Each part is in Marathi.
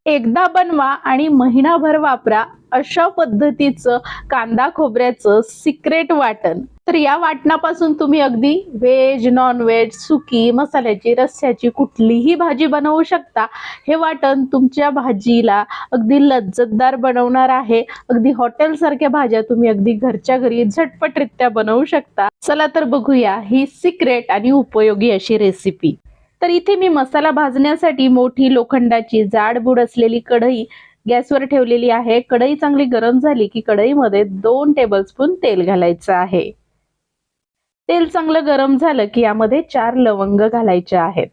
एकदा बनवा आणि महिनाभर वापरा अशा पद्धतीचं कांदा खोबऱ्याचं सिक्रेट वाटण। तर या वाटणापासून तुम्ही अगदी व्हेज नॉन व्हेज सुकी मसाल्याची रस्स्याची कुठलीही भाजी बनवू शकता। हे वाटण तुमच्या भाजीला अगदी लज्जतदार बनवणार आहे। अगदी हॉटेल सारख्या भाज्या तुम्ही अगदी घरच्या घरी झटपटरित्या बनवू शकता। चला तर बघूया ही सिक्रेट आणि उपयोगी अशी रेसिपी। तर इथे मी मसाला भाजण्यासाठी मोठी लोखंडाची जाडबुड असलेली कढई गॅसवर ठेवलेली आहे। कढई चांगली गरम झाली की कढईमध्ये 2 टेबलस्पून तेल घालायचं आहे। तेल चांगलं गरम झालं की यामध्ये 4 लवंग घालायचे आहेत।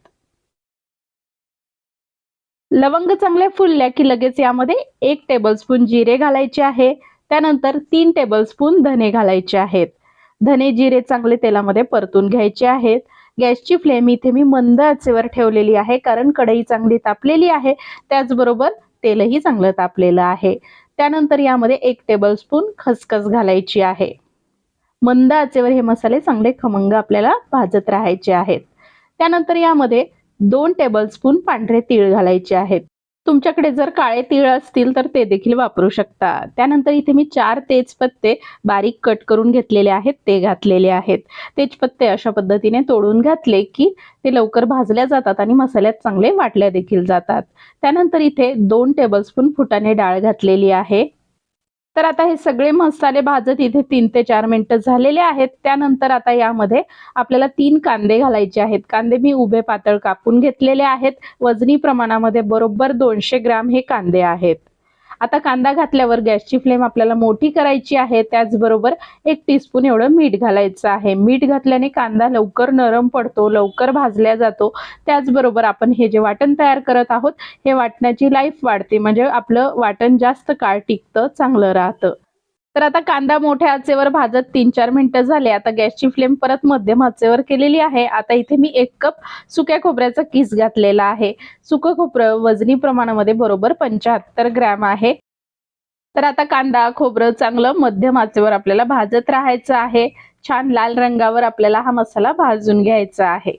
लवंग चांगल्या फुलल्या की लगेच यामध्ये 1 टेबलस्पून जिरे घालायचे आहे। त्यानंतर 3 टेबलस्पून धने घालायचे आहेत। धने जिरे चांगले तेलामध्ये परतून घ्यायचे आहेत। गॅसची फ्लेम इथे मी मंद आचेवर ठेवलेली आहे, कारण कढई चांगली तापलेली आहे, त्याचबरोबर तेलही चांगलं तापलेलं आहे। त्यानंतर यामध्ये 1 टेबलस्पून खसखस घालायची आहे। मंद आचेवर हे मसाले चांगले खमंग आपल्याला भाजत राहायचे आहेत। त्यानंतर यामध्ये 2 टेबलस्पून पांढरे तीळ घालायचे आहेत। तुमच्याकडे जर काळे तीळ असतील तर ते देखील वापरू शकता। त्यानंतर इथे मी 4 तेजपत्ते बारीक कट करून घेतलेले आहेत, ते घातलेले आहेत। तेजपत्ते अशा पद्धतीने तोडून घातले की ते लवकर भाजल्या जातात आणि मसाल्यात चांगले वाटल्या देखील जातात। त्यानंतर इथे 2 टेबलस्पून फुटाणे डाळ घातलेली आहे। तर आता हे सगळे मसाले भाजत इथे 3 ते 4 मिनिटं झालेले आहेत। त्यानंतर आता यामध्ये आपल्याला 3 कांदे घालायचे आहेत। कांदे मी उभे पातळ कापून घेतलेले आहेत। वजनी प्रमाणामध्ये बरोबर 200 ग्राम हे कांदे आहेत। आता कांदा घातल्यावर गॅसची फ्लेम आपल्याला मोठी करायची आहे। त्याचबरोबर 1 टीस्पून एवढं मीठ घालायचं आहे। मीठ घातल्याने कांदा लवकर नरम पडतो, लवकर भाजल्या जातो। त्याचबरोबर आपण हे जे वाटण तयार करत आहोत हे वाटणाची लाईफ वाढते, म्हणजे आपलं वाटण जास्त काळ टिकतं, चांगलं राहतं। तर आता कांदा मोठ्या आचेवर भाजत 3-4 मिनिटं झाले। आता गॅसची फ्लेम परत मध्यम आचेवर केलेली आहे। आता इथे मी 1 कप सुक्या खोबऱ्याचा किस घातलेला आहे। सुकं खोबरं वजनी प्रमाणामध्ये बरोबर 75 ग्रॅम आहे। तर आता कांदा खोबरं चांगलं मध्यम आचेवर आपल्याला भाजत राहायचं आहे। छान लाल रंगावर आपल्याला हा मसाला भाजून घ्यायचा आहे।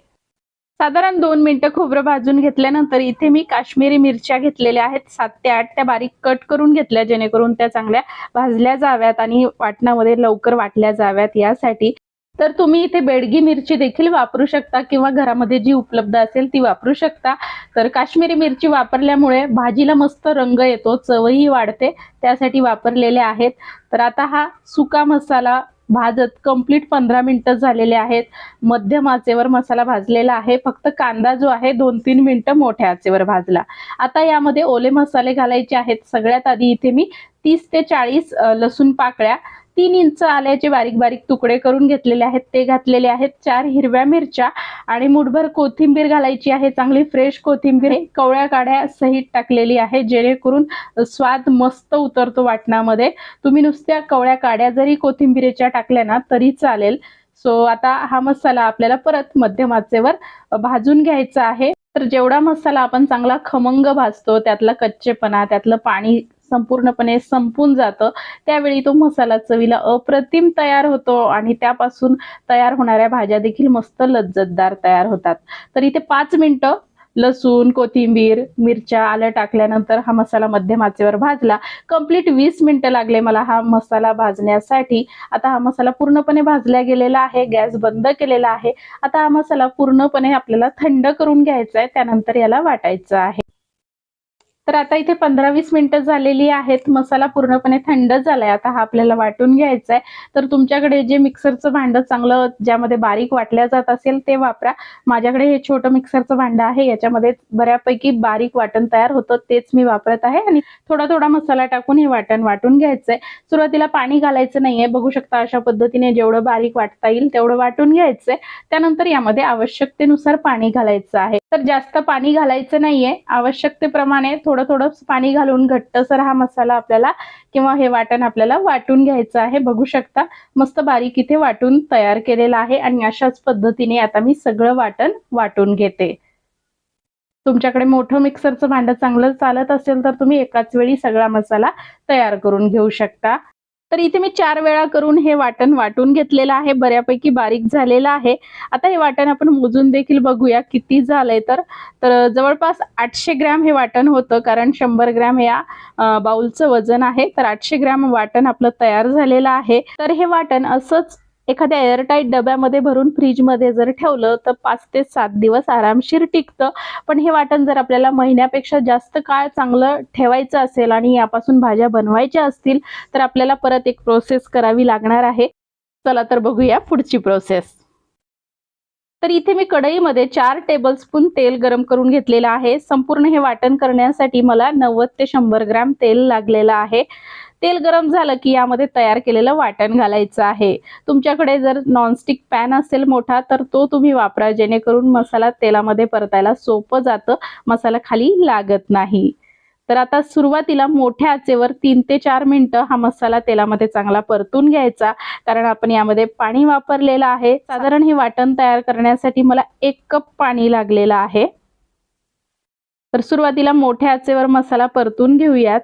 साधारण 2 मिनिटं खोबरं भाजून घेतल्यानंतर इथे मी काश्मीरी मिरच्या घेतलेल्या आहेत, 7 ते 8 त्या बारीक कट करून घेतल्या, जेणेकरून त्या चांगल्या भाजल्या जाव्यात आणि वाटणामध्ये लवकर वाटल्या जाव्यात यासाठी। तर तुम्ही इथे बेडगी मिरची देखील वापरू शकता किंवा घरामध्ये जी उपलब्ध असेल ती वापरू शकता। तर काश्मीरी मिरची वापरल्यामुळे भाजीला मस्त रंग येतो, चवही वाढते, त्यासाठी वापरलेले आहेत। तर आता हा सुका मसाला भाजत कंप्लीट 15 मिनिटं झालेले आहेत। मध्यम आचेवर मसाला भाजलेला आहे। फक्त कांदा जो आहे 2-3 मिनिटं मोठ्या आचेवर भाजला। आता यामध्ये ओले मसाले घालायचे आहेत। सगळ्यात आधी इथे मी 30 ते 40 लसूण पाकळ्या, 3 इंच आल्याचे बारीक बारीक तुकडे करून घेतलेले आहेत, ते घातलेले आहेत। 4 हिरव्या मिरच्या आणि मुठभर कोथिंबीर घालायची आहे। चांगली फ्रेश कोथिंबीर कवळ्या काड्या सहित टाकलेली आहे, जेणेकरून स्वाद मस्त उतरतो वाटणामध्ये। तुम्ही नुसत्या कवळ्या काड्या जरी कोथिंबीरेच्या टाकल्या ना तरी चालेल। सो आता हा मसाला आपल्याला परत मध्यम आचेवर भाजून घ्यायचा आहे। तर जेवढा मसाला आपण चांगला खमंग भाजतो, त्यातला कच्चेपणा, त्यातलं पाणी संपूर्णपणे संपून जातं, त्यावेळी तो मसाला चवीला अप्रतिम तयार होतो आणि त्यापासून तयार होणाऱ्या भाज्या देखील मस्त लज्जतदार तयार होतात। तर इथे 5 मिनिटं लसूण, कोथिंबीर, मिरच्या, आलं टाकल्यानंतर हा मसाला मध्यम आचेवर भाजला। कंप्लीट 20 मिनिटं लागले मला हा मसाला भाजण्यासाठी। आता हा मसाला पूर्णपणे भाजला गेलेला आहे, गॅस बंद केलेला आहे। आता हा मसाला पूर्णपणे आपल्याला थंड करून घ्यायचा आहे, त्यानंतर याला वाटायचं आहे। तर आता इथे 15-20 मिनिटं झालेली आहेत। मसाला पूर्णपणे थंड झालाय। आता हा आपल्याला वाटून घ्यायचा आहे। तर तुमच्याकडे जे मिक्सरचं भांडं चांगलं ज्यामध्ये बारीक वाटल्या जात असेल ते वापरा। माझ्याकडे हे छोटं मिक्सरचं भांडं आहे, याच्यामध्ये बऱ्यापैकी बारीक वाटण तयार होतं, तेच मी वापरत आहे आणि थोडा थोडा मसाला टाकून हे वाटण वाटून घ्यायचंय। सुरुवातीला पाणी घालायचं नाहीये, बघू शकता अशा पद्धतीने जेवढं बारीक वाटता येईल तेवढं वाटून घ्यायचंय। त्यानंतर यामध्ये आवश्यकतेनुसार पाणी घालायचं आहे। तर जास्त पाणी घालायचं नाहीये, आवश्यकतेप्रमाणे थोडं थोडं पाणी घालून घट्टसर हा मसाला आपल्याला किंवा हे वाटण आपल्याला वाटून घ्यायचं आहे। बघू शकता मस्त बारीक इथे वाटून तयार केलेला आहे आणि अशाच पद्धतीने आता मी सगळं वाटण वाटून घेते। तुमच्याकडे मोठं मिक्सरचं भांडं चांगलं चालत असेल तर तुम्ही एकाच वेळी सगळा मसाला तयार करून घेऊ शकता। तर इथे मी 4 वेळा करून हे वाटण वाटून घेतलेलं आहे, बऱ्यापैकी बारीक झालेलं आहे। आता हे वाटण आपण मोजून देखील बघूया किती झालंय तर जवळपास 800 ग्रॅम हे वाटण होतं, कारण 100 ग्रॅम या बाउलचं वजन आहे। तर 800 ग्रॅम वाटण आपलं तयार झालेलं आहे। तर हे वाटण असंच एखाद्या एअरटाईट डब्यामध्ये भरून फ्रीजमध्ये जर ठेवलं तर 5 ते 7 दिवस आरामशीर टिकतं। पण हे वाटण जर आपल्याला महिन्यापेक्षा जास्त काळ चांगलं ठेवायचं असेल आणि यापासून भाज्या बनवायच्या असतील तर आपल्याला परत एक प्रोसेस करावी लागणार आहे। चला तर बघूया पुढची प्रोसेस। तर इथे मी कढईमध्ये 4 टेबलस्पून तेल गरम करून घेतलेलं आहे। संपूर्ण हे वाटण करण्यासाठी मला 90 ते 100 ग्रॅम तेल लागलेलं आहे। तेल गरम झालं की यामध्ये तयार केलेलं वाटण घालायचं आहे। तुमच्याकडे जर नॉनस्टिक पॅन असेल मोठा तर तो तुम्ही वापरा, जेणेकरून मसाला तेलामध्ये परतायला सोपं जातं, मसाला खाली लागत नाही। तर आता सुरुवातीला मोठ्या आचेवर 3 ते 4 मिनिटं हा मसाला तेलामध्ये चांगला परतून घ्यायचा, कारण आपण यामध्ये पाणी वापरलेलं आहे। साधारण हे वाटण तयार करण्यासाठी मला 1 कप पाणी लागलेलं आहे। तर सुरुवातीला मोठ्या आचेवर मसाला परतून घेऊयात।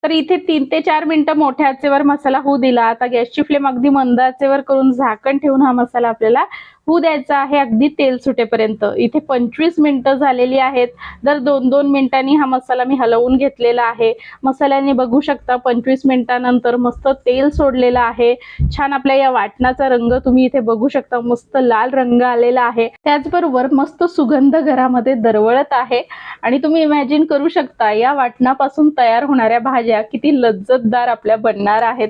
तर इथे 3 ते 4 मिनिटं मोठ्या आचेवर मसाला होऊ दिला। आता गॅसची फ्लेम अगदी मंद आचेवर करून झाकण ठेवून हा मसाला आपल्याला होऊ द्यायचा आहे, अगदी तेल सुटेपर्यंत। इथे 25 मिनिटं झालेली आहेत। दर 2-2 मिनिटांनी हा मसाला मी हलवून घेतलेला आहे। मसाल्याने बघू शकता 25 मिनिटांनंतर मस्त तेल सोडलेलं आहे। छान आपल्या या वाटणाचा रंग तुम्ही इथे बघू शकता, मस्त लाल रंग आलेला आहे। त्याचबरोबर मस्त सुगंध घरामध्ये दरवळत आहे आणि तुम्ही इमॅजिन करू शकता या वाटणापासून तयार होणाऱ्या भाज्या किती लज्जतदार आपल्या बनणार आहेत।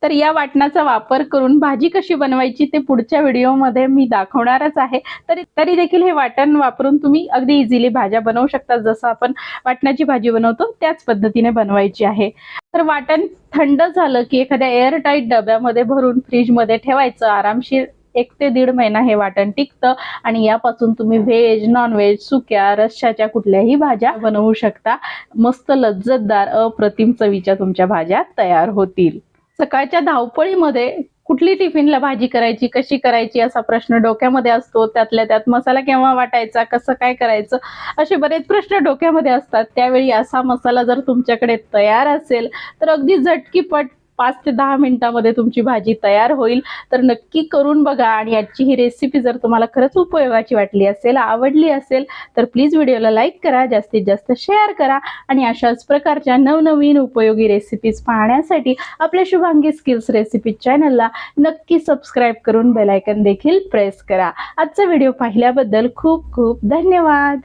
तर या वाटणाचा वापर करून भाजी कशी बनवायची ते पुढच्या व्हिडिओमध्ये मी दाखवणारच आहे। तरी देखील हे वाटण वापरून तुम्ही अगदी इझिली भाज्या बनवू शकता, जसं आपण वाटणाची भाजी बनवतो त्याच पद्धतीने बनवायची आहे। तर वाटण थंड झालं की एखाद्या एअरटाईट डब्यामध्ये भरून फ्रीजमध्ये ठेवायचं, आरामशीर 1 ते 1.5 महिना हे वाटण टिकतं आणि यापासून तुम्ही व्हेज, नॉन व्हेज, सुक्या, रश्श्याच्या कुठल्याही भाज्या बनवू शकता। मस्त लज्जतदार अप्रतिम चवीच्या तुमच्या भाज्या तयार होतील। सकाळच्या धावपळीमध्ये कुठली टिफिनला भाजी करायची, कशी करायची असा प्रश्न डोक्यामध्ये असतो। त्यातल्या त्यात मसाला केव्हा वाटायचा, कसं काय करायचं, असे बरेच प्रश्न डोक्यामध्ये असतात। त्यावेळी असा मसाला जर तुमच्याकडे तयार असेल तर अगदी झटकीपट 5 ते 10 मिनिटांमध्ये तुमची भाजी तयार होईल। तर नक्की करून बघा आणि आजची ही रेसिपी जर तुम्हाला खरंच उपयोगाची वाटली असेल, आवडली असेल तर प्लीज व्हिडिओला लाईक करा, जास्तीत जास्त शेअर करा आणि अशाच प्रकारच्या नवनवीन उपयोगी रेसिपीज पाहण्यासाठी आपल्या शुभांगी स्किल्स रेसिपी चॅनलला नक्की सबस्क्राईब करून बेल आयकॉन देखील प्रेस करा। आजचा व्हिडिओ पाहिल्याबद्दल खूप खूप धन्यवाद।